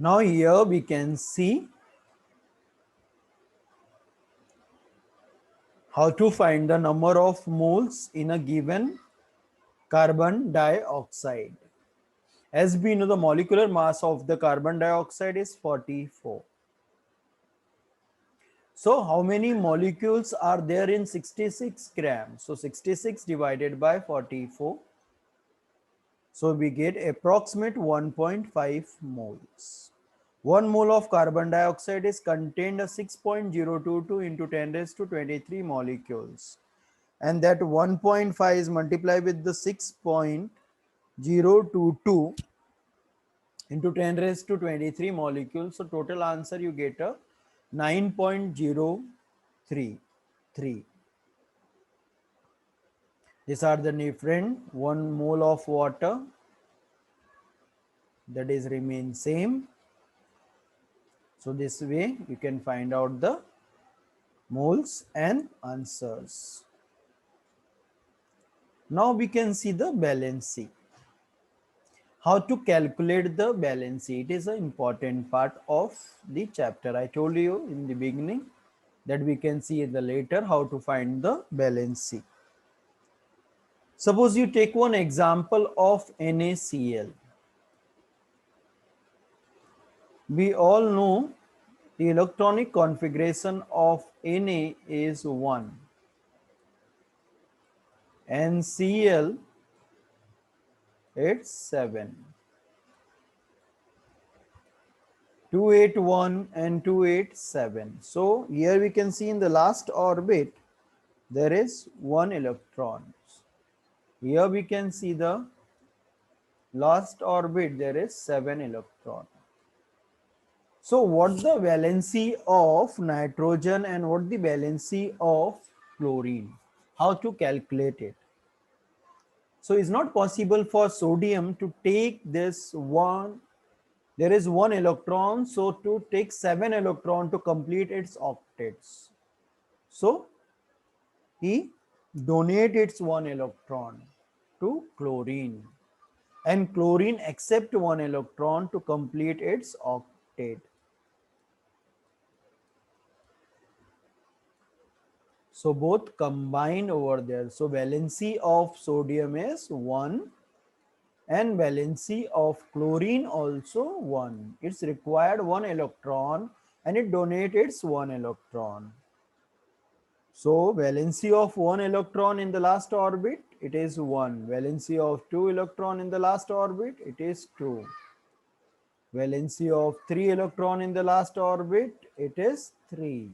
Now here we can see how to find the number of moles in a given carbon dioxide. As we know, the molecular mass of the carbon dioxide is 44. So how many molecules are there in 66 grams? So 66 divided by 44. So we get approximate 1.5 moles. 1 mole of carbon dioxide is contained as 6.022 into 10 raised to 23 molecules. And that 1.5 is multiplied with the 6.022 into 10 raised to 23 molecules. So total answer you get a 9.033. These are the different. 1 mole of water, that is remain same. So this way you can find out the moles and answers. Now we can see the valency. How to calculate the valency? It is an important part of the chapter. I told you in the beginning that we can see in the later how to find the valency. Suppose you take one example of NaCl. We all know the electronic configuration of Na is 1 and Cl it's 7. 281 and 287. So here we can see in the last orbit there is 1 electron. Here we can see the last orbit there is 7 electron. So what the valency of nitrogen and what the valency of chlorine? How to calculate it? So it's not possible for sodium to take this one. There is 1 electron, so to take 7 electron to complete its octets. So he donates its 1 electron to chlorine, and chlorine accept 1 electron to complete its octet. So both combined over there. So valency of sodium is 1 and valency of chlorine also 1. It's required 1 electron and it donates its 1 electron. So valency of 1 electron in the last orbit, it is 1. Valency of 2 electron in the last orbit, it is 2. Valency of 3 electron in the last orbit, it is 3.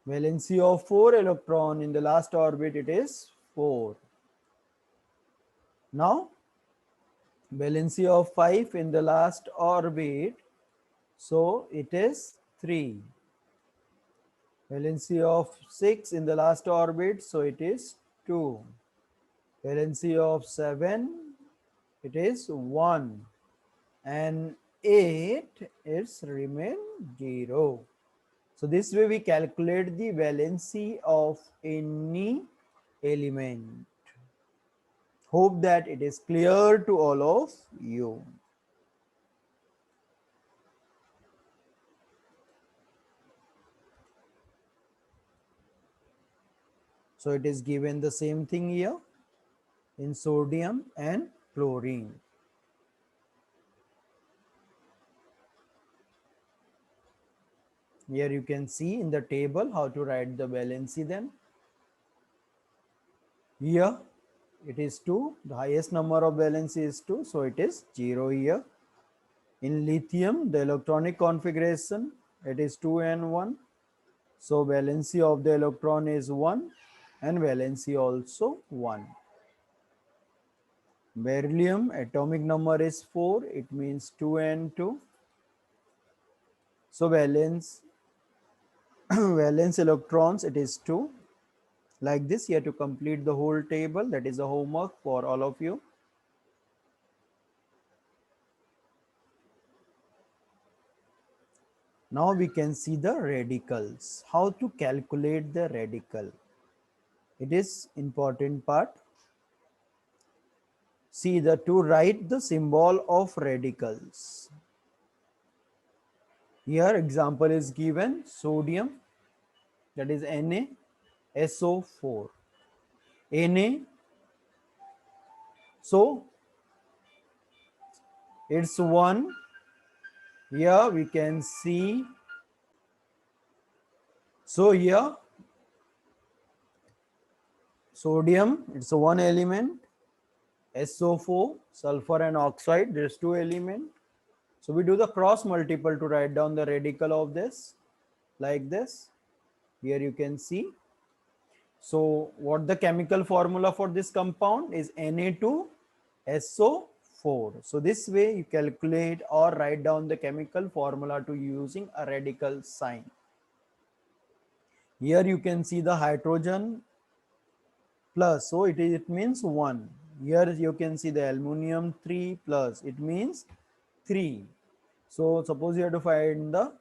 Valency of 4 electron in the last orbit, it is 4. Now valency of 5 in the last orbit, so it is 3. Valency of 6 in the last orbit, so it is 2. Valency of 7, it is 1. And 8 is remain 0. So this way we calculate the valency of any element. Hope that it is clear to all of you. So it is given the same thing here in sodium and chlorine. Here you can see in the table how to write the valency then. Here it is 2, the highest number of valency is 2, so it is 0 here. In lithium, the electronic configuration, it is 2 and 1. So valency of the electron is 1 and valency also 1. Beryllium, atomic number is 4, it means 2 and 2. So valence electrons, it is 2. Like this, you have to complete the whole table. That is a homework for all of you. Now we can see the radicals. How to calculate the radical? It is important part. See, to write the symbol of radicals. Here example is given, sodium, that is NaSO4. Na, so it's 1. Here we can see, so here sodium, it's a one element, SO4, sulfur and oxide, there's two elements. So we do the cross multiple to write down the radical of this, like this. Here you can see. So what the chemical formula for this compound is Na2SO4. So this way you calculate or write down the chemical formula to using a radical sign. Here you can see the hydrogen plus, so it means 1. Here you can see the aluminum 3 plus, it means 3. So suppose you have to find the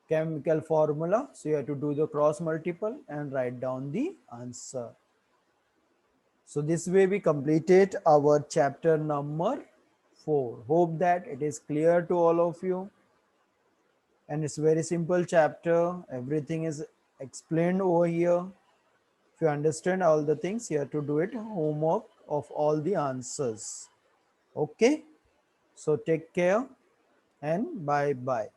chemical formula, so you have to do the cross multiple and write down the answer. So this way we completed our chapter number 4. Hope that it is clear to all of you, and it's very simple chapter. Everything is explained over here. If you understand all the things, you have to do it homework of all the answers. Okay, so take care and bye bye.